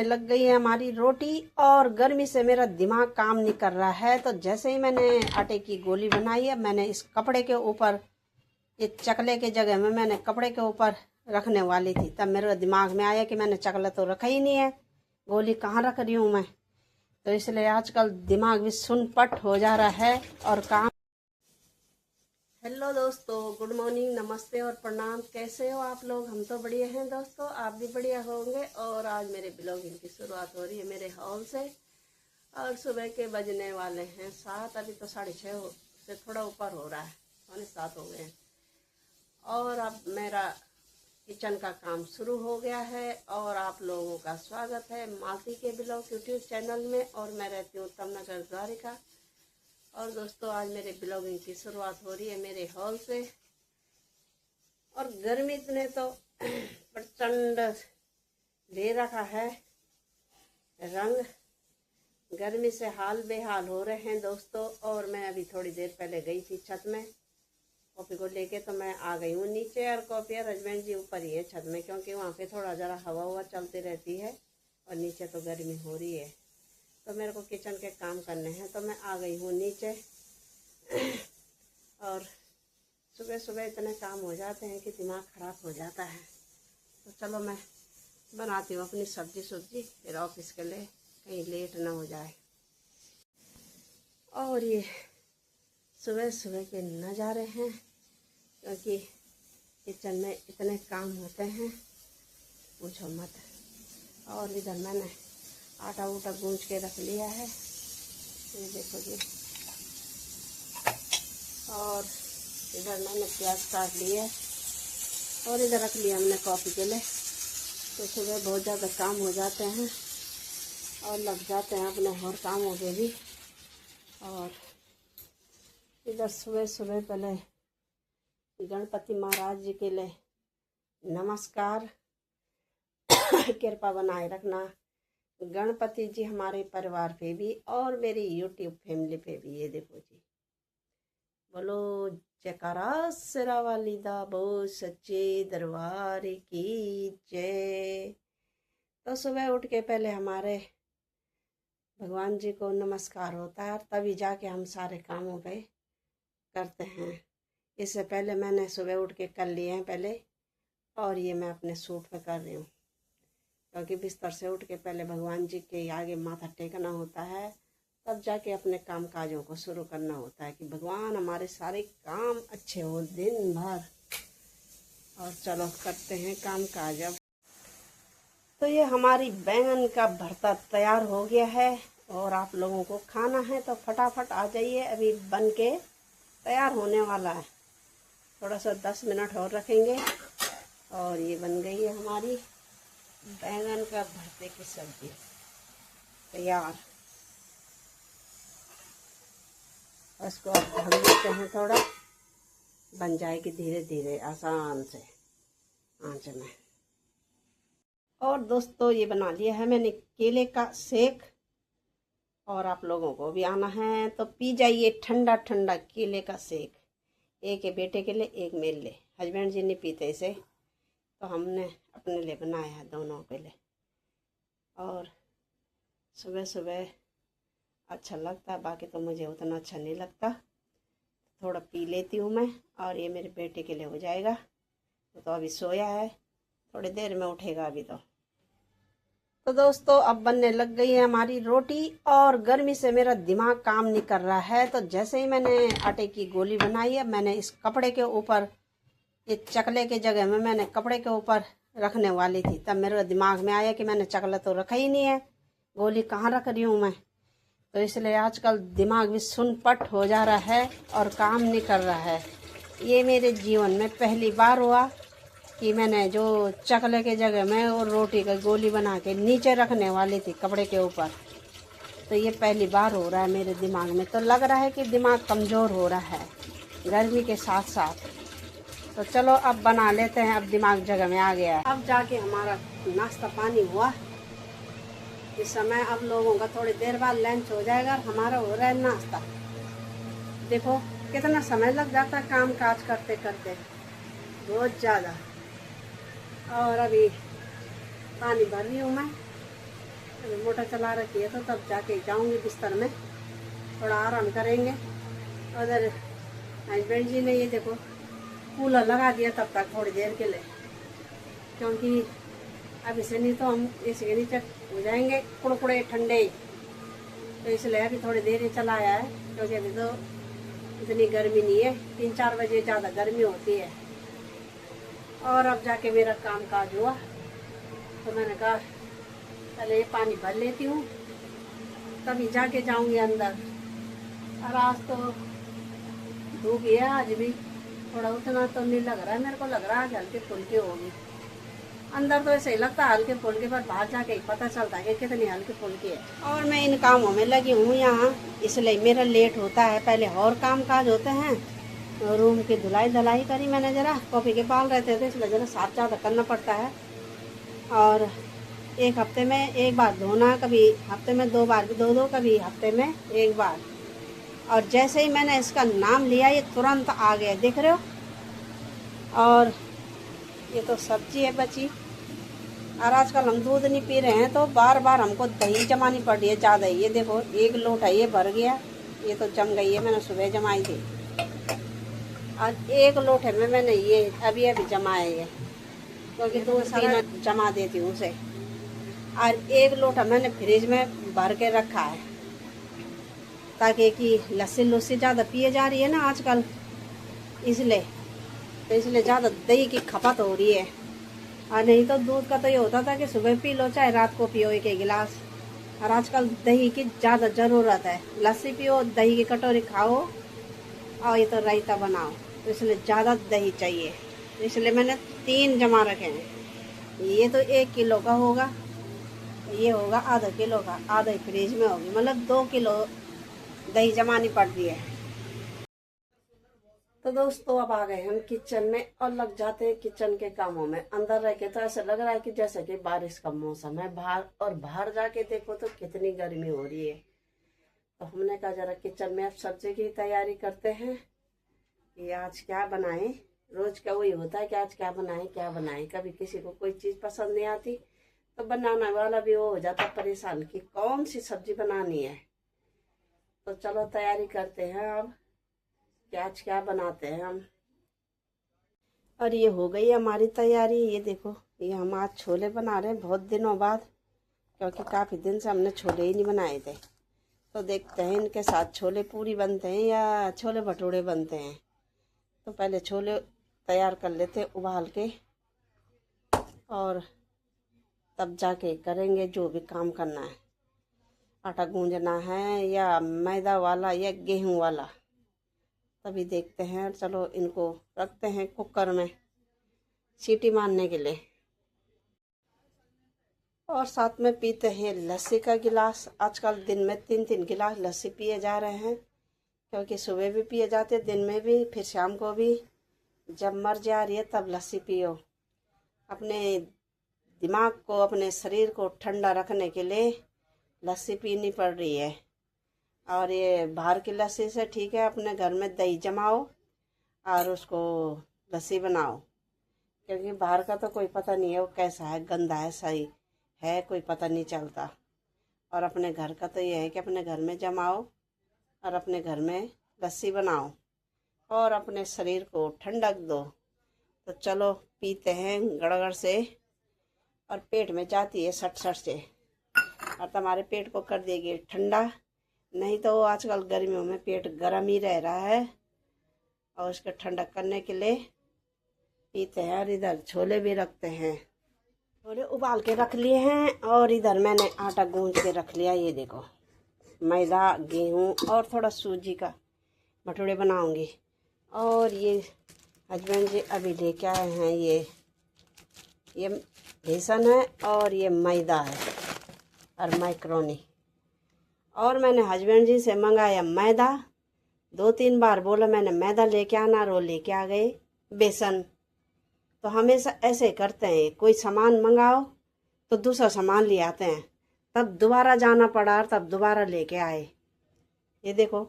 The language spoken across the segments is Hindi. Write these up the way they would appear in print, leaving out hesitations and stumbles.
लग गई है हमारी रोटी और गर्मी से मेरा दिमाग काम नहीं कर रहा है। तो जैसे ही मैंने आटे की गोली बनाई है, मैंने इस कपड़े के ऊपर, इस चकले के जगह में मैंने कपड़े के ऊपर रखने वाली थी, तब मेरे दिमाग में आया कि मैंने चकला तो रखा ही नहीं है, गोली कहाँ रख रही हूँ मैं। तो इसलिए आजकल दिमाग भी सुनपट हो जा रहा है और काम। हेलो दोस्तों, गुड मॉर्निंग, नमस्ते और प्रणाम। कैसे हो आप लोग? हम तो बढ़िया हैं दोस्तों, आप भी बढ़िया होंगे। और आज मेरे ब्लॉगिंग की शुरुआत हो रही है मेरे हॉल से। और सुबह के बजने वाले हैं 7, अभी तो 6:30 से थोड़ा ऊपर हो रहा है, 6:45 हो गए हैं। और अब मेरा किचन का काम शुरू हो गया है और आप लोगों का स्वागत है मालती के ब्लॉग यूट्यूब चैनल में। और मैं रहती हूँ तमनगर द्वारिका। और दोस्तों, आज मेरे ब्लॉगिंग की शुरुआत हो रही है मेरे हॉल से। और गर्मी ने तो प्रचंड ले रखा है रंग, गर्मी से हाल बेहाल हो रहे हैं दोस्तों। और मैं अभी थोड़ी देर पहले गई थी छत में कॉफ़ी को लेके, तो मैं आ गई हूँ नीचे। और कॉफ़ी और हस्बैंड जी ऊपर ही है छत में, क्योंकि वहाँ पे थोड़ा ज़रा हवा चलती रहती है और नीचे तो गर्मी हो रही है। तो मेरे को किचन के काम करने हैं, तो मैं आ गई हूँ नीचे। और सुबह सुबह इतने काम हो जाते हैं कि दिमाग ख़राब हो जाता है। तो चलो मैं बनाती हूँ अपनी सब्जी फिर ऑफिस के लिए कहीं लेट ना हो जाए। और ये सुबह सुबह के नज़ारे हैं, क्योंकि किचन में इतने काम होते हैं पूछो मत। और इधर मैंने आटा उटा गूंज के रख लिया है, ये देखो जी। और इधर मैंने प्याज काट लिया और इधर रख लिया हमने कॉफ़ी के लिए। तो सुबह बहुत ज़्यादा काम हो जाते हैं और लग जाते हैं अपने और कामों के भी। और इधर सुबह सुबह पहले गणपति महाराज जी के लिए नमस्कार। कृपा बनाए रखना गणपति जी हमारे परिवार पे भी और मेरी यूट्यूब फैमिली पे भी। ये देखो जी, बोलो जयकारा सिरा वाली दा, बहुत सच्चे दरबार की जय। तो सुबह उठ के पहले हमारे भगवान जी को नमस्कार होता है, तभी जाके हम सारे कामों पे करते हैं। इससे पहले मैंने सुबह उठ के कर लिए हैं पहले, और ये मैं अपने सूट पे कर रही हूँ, क्योंकि बिस्तर से उठ के पहले भगवान जी के आगे माथा टेकना होता है, तब जाके अपने काम काजों को शुरू करना होता है कि भगवान हमारे सारे काम अच्छे हो दिन भर। और चलो करते हैं काम काज। अब तो ये हमारी बैंगन का भरता तैयार हो गया है और आप लोगों को खाना है तो फटाफट आ जाइए, अभी बन के तैयार होने वाला है। थोड़ा सा 10 मिनट और रखेंगे और ये बन गई है हमारी बैंगन का भरते की सब्जी तैयार। इसको अब ढक देते हैं, थोड़ा बन जाएगी धीरे धीरे आसान से आंच में। और दोस्तों, ये बना लिया है मैंने केले का शेक, और आप लोगों को भी आना है तो पी जाइए ठंडा ठंडा केले का शेक। एक है बेटे के लिए, एक मेरे लिए। हस्बैंड जी नहीं पीते इसे, तो हमने अपने लिए बनाया है, दोनों के लिए। और सुबह सुबह अच्छा लगता है, बाकी तो मुझे उतना अच्छा नहीं लगता, थोड़ा पी लेती हूँ मैं। और ये मेरे बेटे के लिए हो जाएगा, तो अभी सोया है, थोड़ी देर में उठेगा अभी। तो दोस्तों, अब बनने लग गई है हमारी रोटी और गर्मी से मेरा दिमाग काम नहीं कर रहा है। तो जैसे ही मैंने आटे की गोली बनाई है, मैंने इस कपड़े के ऊपर, इस चकले के जगह में मैंने कपड़े के ऊपर रखने वाली थी, तब मेरे दिमाग में आया कि मैंने चकला तो रखा ही नहीं है, गोली कहाँ रख रही हूँ मैं। तो इसलिए आजकल दिमाग भी सुनपट हो जा रहा है और काम नहीं कर रहा है। ये मेरे जीवन में पहली बार हुआ कि मैंने जो चकले के जगह में और रोटी का गोली बना के नीचे रखने वाली थी कपड़े के ऊपर, तो ये पहली बार हो रहा है मेरे दिमाग में। तो लग रहा है कि दिमाग कमज़ोर हो रहा है गर्मी के साथ साथ। तो चलो अब बना लेते हैं, अब दिमाग जगह में आ गया है। अब जाके हमारा नाश्ता पानी हुआ, इस समय अब लोगों का थोड़ी देर बाद लंच हो जाएगा, हमारा हो रहा है नाश्ता। देखो कितना समय लग जाता है काम काज करते करते, बहुत ज़्यादा। और अभी पानी भर रही हूँ मैं मोटर चला रखी है, तो तब जाके जाऊंगी बिस्तर में, थोड़ा आराम करेंगे। उधर हस्बैंड जी ने ये देखो कूलर लगा दिया तब तक थोड़ी देर के लिए, क्योंकि अब इसे नहीं तो हम इसी के नीचे हो जाएंगे कुड़कुड़े ठंडे, तो इसलिए अभी थोड़ी देर ही चलाया है, क्योंकि अभी तो इतनी गर्मी नहीं है, 3-4 बजे ज़्यादा गर्मी होती है। और अब जाके मेरा काम काज हुआ, तो मैंने कहा पहले ये पानी भर लेती हूँ, तभी जाके जाऊंगी अंदर। और आज तो धूप है, आज भी थोड़ा उतना तो नहीं लग रहा है, मेरे को लग रहा है आज हल्की फुल्की होगी। अंदर तो ऐसे ही लगता है हल्की फुल्की, पर बाहर जाके ही पता चलता है कि कितनी हल्की फुल्की है। और मैं इन कामों में लगी हूँ यहाँ, इसलिए मेरा लेट होता है। पहले और काम काज होते हैं, तो रूम की धुलाई करी मैंने, ज़रा कॉफ़ी के बाल रहते थे इसलिए ज़रा साफ ज़्यादा करना पड़ता है। और एक हफ्ते में एक बार धोना, कभी हफ्ते में 2 बार भी धो दो, कभी हफ्ते में 1 बार। और जैसे ही मैंने इसका नाम लिया ये तुरंत आ गया, देख रहे हो। और ये तो सब्जी है बची, और आजकल हम दूध नहीं पी रहे हैं, तो बार बार हमको दही जमानी पड़ रही है ज़्यादा। ये देखो 1 लोटा ये भर गया, ये तो जम गई है, मैंने सुबह जमाई थी। और 1 लोटे में मैंने ये अभी जमाया है, क्योंकि 2-3 जमा देती हूँ उसे। और 1 लोटा मैंने फ्रिज में भर के रखा है, ताकि कि लस्सी ज़्यादा पिए जा रही है ना आजकल, इसलिए ज़्यादा दही की खपत हो रही है। और नहीं तो दूध का तो ये होता था कि सुबह पी लो चाहे रात को पियो 1 गिलास। और आजकल दही की ज़्यादा ज़रूरत है, लस्सी पियो, दही की कटोरी खाओ, और ये तो रायता बनाओ, तो इसलिए ज़्यादा दही चाहिए। इसलिए मैंने 3 जमा रखे हैं। ये तो 1 किलो का होगा, ये होगा आधा किलो का, आधा ही फ्रिज में होगी, मतलब 2 किलो दही जमानी पड़ती है। तो दोस्तों अब आ गए हम किचन में और लग जाते हैं किचन के कामों में। अंदर रह के तो ऐसा लग रहा है कि जैसे कि बारिश का मौसम है बाहर, और बाहर जाके देखो तो कितनी गर्मी हो रही है। तो हमने कहा जरा किचन में अब सब्जी की तैयारी करते हैं कि आज क्या बनाएं। रोज का वही होता है कि आज क्या बनाएं। कभी किसी को कोई चीज़ पसंद नहीं आती, तो बनाने वाला भी वो हो जाता परेशान कि कौन सी सब्जी बनानी है। तो चलो तैयारी करते हैं अब आज क्या बनाते हैं हम। और ये हो गई हमारी तैयारी। ये देखो, ये हम आज छोले बना रहे हैं बहुत दिनों बाद, क्योंकि काफ़ी दिन से हमने छोले ही नहीं बनाए थे। तो देखते हैं इनके साथ छोले पूरी बनते हैं या छोले भटूरे बनते हैं। तो पहले छोले तैयार कर लेते हैं उबाल के, और तब जाके करेंगे जो भी काम करना है। आटा गूंजना है या मैदा वाला या गेहूं वाला, तभी देखते हैं। चलो इनको रखते हैं कुकर में सीटी मारने के लिए, और साथ में पीते हैं लस्सी का गिलास। आजकल दिन में 3-3 गिलास लस्सी पिए जा रहे हैं, क्योंकि सुबह भी पिए जाते, दिन में भी, फिर शाम को भी। जब मर्जी आ रही है तब लस्सी पियो। अपने दिमाग को, अपने शरीर को ठंडा रखने के लिए लस्सी पीनी पड़ रही है। और ये बाहर की लस्सी से ठीक है अपने घर में दही जमाओ और उसको लस्सी बनाओ, क्योंकि बाहर का तो कोई पता नहीं है वो कैसा है, गंदा है, सही है, कोई पता नहीं चलता। और अपने घर का तो ये है कि अपने घर में जमाओ और अपने घर में लस्सी बनाओ और अपने शरीर को ठंडक दो। तो चलो पीते हैं गड़गड़ से, और पेट में जाती है सट से, और तुम्हारे पेट को कर देगी ठंडा। नहीं तो आजकल गर्मियों में पेट गर्म ही रह रहा है, और उसको ठंडक करने के लिए पीते हैं। और इधर छोले भी रखते हैं, छोले उबाल के रख लिए हैं, और इधर मैंने आटा गूंज के रख लिया। ये देखो, मैदा, गेहूं और थोड़ा सूजी का भटूरे बनाऊंगी। और ये हस्बैंड जी अभी लेके आए हैं, ये बेसन है और ये मैदा है और मैक्रोनी। और मैंने हस्बैंड जी से मंगाया मैदा, 2-3 बार बोला मैंने मैदा लेके आना, और वो लेके आ गए बेसन। तो हमेशा ऐसे करते हैं, कोई सामान मंगाओ तो दूसरा सामान ले आते हैं, तब दोबारा जाना पड़ा और तब दोबारा लेके आए। ये देखो,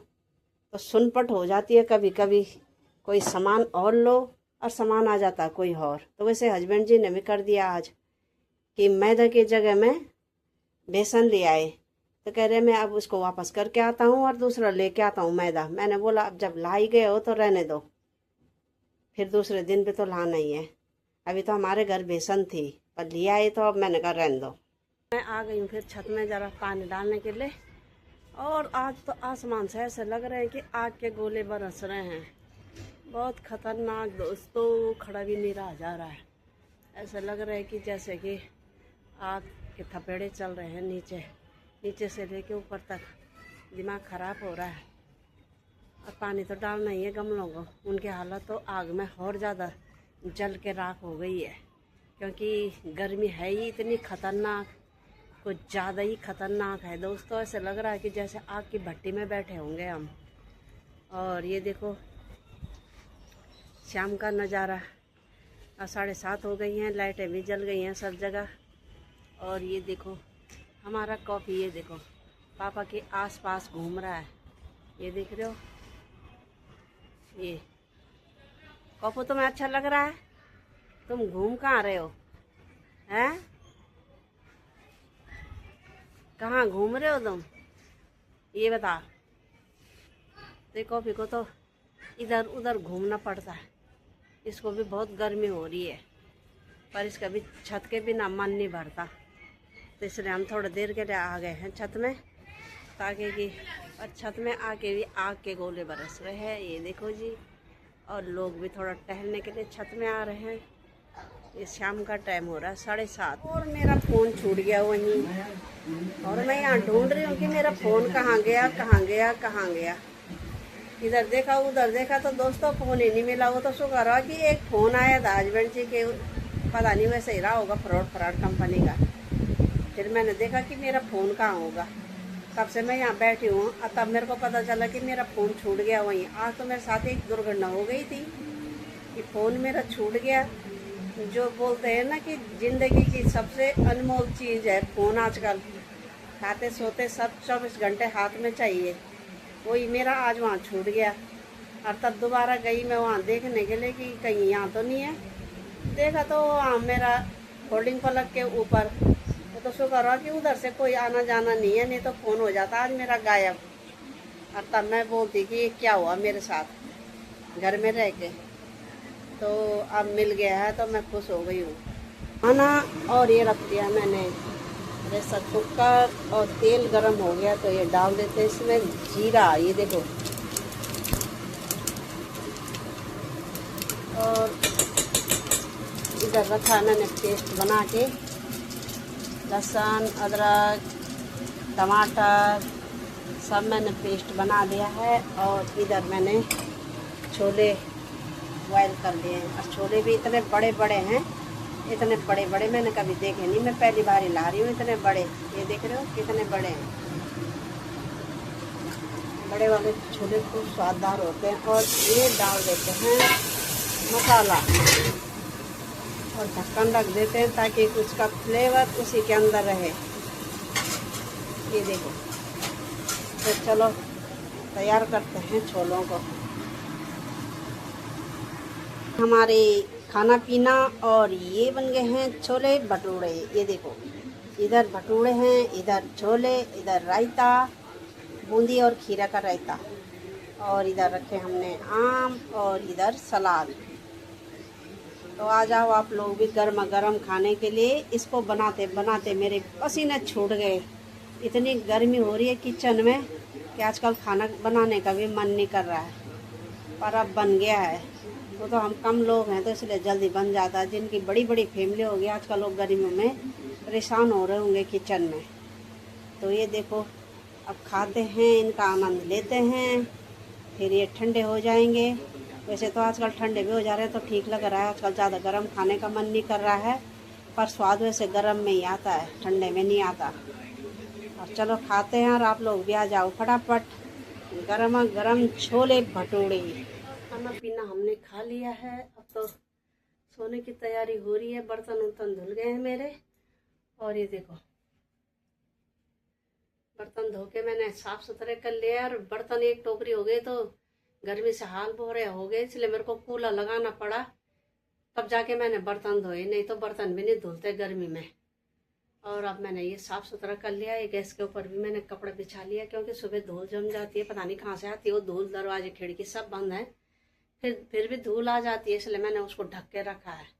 तो सुनपट हो जाती है कभी कभी, कोई सामान और लो और सामान आ जाता कोई और। तो वैसे हस्बैंड जी ने भी कर दिया आज कि मैदा की जगह में बेसन ले आए, तो कह रहे मैं अब उसको वापस करके आता हूँ और दूसरा लेके आता हूँ मैदा। मैंने बोला अब जब ला ही गए हो तो रहने दो, फिर दूसरे दिन पे तो लाना ही है। अभी तो हमारे घर बेसन थी पर लिया आए, तो अब मैंने कहा रहने दो। मैं आ गई हूँ फिर छत में ज़रा पानी डालने के लिए। और आज तो आसमान से ऐसे लग रहे हैं कि आग के गोले बरस रहे हैं, बहुत खतरनाक दोस्तों। खड़ा भी नहीं रहा जा रहा है, ऐसा लग रहा है कि जैसे कि आग के थपेड़े चल रहे हैं नीचे, नीचे से लेके ऊपर तक। दिमाग ख़राब हो रहा है। और पानी तो डालना ही है गमलों को, उनकी हालत तो आग में और ज़्यादा जल के राख हो गई है, क्योंकि गर्मी है ही इतनी खतरनाक, कुछ ज़्यादा ही खतरनाक है दोस्तों। ऐसे लग रहा है कि जैसे आग की भट्टी में बैठे होंगे हम। और ये देखो शाम का नज़ारा, 7:30 हो गई हैं, लाइटें भी जल गई हैं सब जगह। और ये देखो हमारा कॉफ़ी, ये देखो पापा के आसपास घूम रहा है, ये देख रहे हो। ये कॉफ़ी तुम्हें अच्छा लग रहा है? तुम घूम कहाँ रहे हो? हैं, कहाँ घूम रहे हो तुम, ये बता। तो कॉफ़ी को तो इधर उधर घूमना पड़ता है, इसको भी बहुत गर्मी हो रही है, पर इसका भी छत के बिना मन नहीं भरता। तो इसलिए हम थोड़ी देर के लिए आ गए हैं छत में, ताकि कि और छत में आके भी आग के गोले बरस रहे हैं, ये देखो जी। और लोग भी थोड़ा टहलने के लिए छत में आ रहे हैं। ये शाम का टाइम हो रहा है 7:30। और मेरा फ़ोन छूट गया वहीं, और मैं यहाँ ढूंढ रही हूँ कि मेरा फ़ोन कहाँ गया कहाँ गया कहाँ गया। इधर देखा उधर देखा तो दोस्तों फ़ोन ही नहीं मिला। वो तो शुक्र रहा कि एक फ़ोन आया था हस्बैंड जी के, पता नहीं वैसे ही रहा होगा, फ्रॉड कंपनी का। फिर मैंने देखा कि मेरा फ़ोन कहाँ होगा, तब से मैं यहाँ बैठी हूँ। और तब मेरे को पता चला कि मेरा फ़ोन छूट गया वहीं। आज तो मेरे साथ एक दुर्घटना हो गई थी कि फ़ोन मेरा छूट गया। जो बोलते हैं ना कि ज़िंदगी की सबसे अनमोल चीज़ है फ़ोन। आजकल खाते सोते सब 24 घंटे हाथ में चाहिए, वही मेरा आज वहाँ छूट गया। और तब दोबारा गई मैं वहाँ देखने के लिए कि कहीं यहाँ तो नहीं है। देखा तो वहाँ मेरा होल्डिंग प्लग के ऊपर, तो शुक्र रहा कि उधर से कोई आना जाना नहीं है, नहीं तो फ़ोन हो जाता आज मेरा गायब। और तब मैं बोलती कि ये क्या हुआ मेरे साथ घर में रह के। तो अब मिल गया है तो मैं खुश हो गई हूँ। खाना और ये रख दिया मैंने प्रेशर कुकर, और तेल गरम हो गया तो ये डाल देते हैं इसमें जीरा, ये देखो। और इधर रखा मैंने पेस्ट बना के, लहसुन अदरक टमाटर सब मैंने पेस्ट बना लिया है। और इधर मैंने छोले बॉयल कर लिए हैं। और छोले भी इतने बड़े बड़े हैं, इतने बड़े बड़े मैंने कभी देखे नहीं, मैं पहली बार ही ला रही हूँ इतने बड़े। ये देख रहे हो कितने बड़े हैं, बड़े वाले छोले खूब स्वाददार होते हैं। और ये डाल देते हैं मसाला और ढक्कन रख देते हैं ताकि उसका फ्लेवर उसी के अंदर रहे। ये देखो, तो चलो तैयार करते हैं छोलों को। हमारे खाना पीना और ये बन गए हैं छोले भटूरे। ये देखो इधर भटूरे हैं, इधर छोले, इधर रायता, बूंदी और खीरा का रायता, और इधर रखे हमने आम, और इधर सलाद। तो आ जाओ आप लोग भी गर्मा गर्म खाने के लिए। इसको बनाते बनाते मेरे पसीने छूट गए, इतनी गर्मी हो रही है किचन में कि आजकल खाना बनाने का भी मन नहीं कर रहा है। पर अब बन गया है, वो तो हम कम लोग हैं तो इसलिए जल्दी बन जाता है। जिनकी बड़ी बड़ी फैमिली होगी आजकल लोग गर्मियों में परेशान हो रहे होंगे किचन में। तो ये देखो अब खाते हैं, इनका आनंद लेते हैं, फिर ये ठंडे हो जाएंगे। वैसे तो आजकल ठंडे भी हो जा रहे हैं तो ठीक लग रहा है, आजकल ज़्यादा गर्म खाने का मन नहीं कर रहा है। पर स्वाद वैसे गर्म में ही आता है, ठंडे में नहीं आता। और चलो खाते हैं, और आप लोग भी आ जाओ फटाफट। गर्मा गर्म छोले भटूरे। खाना पीना हमने खा लिया है, अब तो सोने की तैयारी हो रही है। बर्तन उर्तन धुल गए हैं मेरे। और ये देखो बर्तन धो के मैंने साफ सुथरे कर लिया, और बर्तन एक टोकरी हो गए तो गर्मी से हाल भोरे हो गए, इसलिए मेरे को कूलर लगाना पड़ा, तब जाके मैंने बर्तन धोए, नहीं तो बर्तन भी नहीं धुलते गर्मी में। और अब मैंने ये साफ़ सुथरा कर लिया। ये गैस के ऊपर भी मैंने कपड़ा बिछा लिया, क्योंकि सुबह धूल जम जाती है, पता नहीं कहाँ से आती है वो धूल। दरवाजे खिड़की सब बंद है, फिर भी धूल आ जाती है, इसलिए मैंने उसको ढक के रखा है।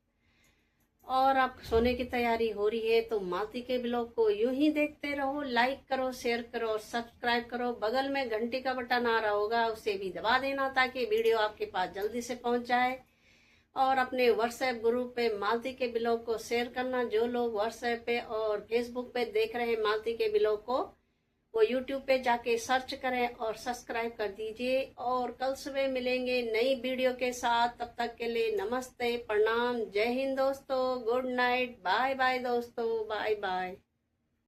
और अब सोने की तैयारी हो रही है, तो मालती के ब्लॉग को यूं ही देखते रहो। लाइक करो, शेयर करो और सब्सक्राइब करो। बगल में घंटी का बटन आ रहा होगा, उसे भी दबा देना ताकि वीडियो आपके पास जल्दी से पहुंच जाए। और अपने व्हाट्सएप ग्रुप पे मालती के ब्लॉग को शेयर करना। जो लोग व्हाट्सएप पे और फेसबुक पे देख रहे हैं मालती के ब्लॉग को, वो यूट्यूब पे जाके सर्च करें और सब्सक्राइब कर दीजिए। और कल सुबह मिलेंगे नई वीडियो के साथ। तब तक के लिए नमस्ते, प्रणाम, जय हिंद दोस्तों, गुड नाइट, बाय बाय दोस्तों, बाय बाय।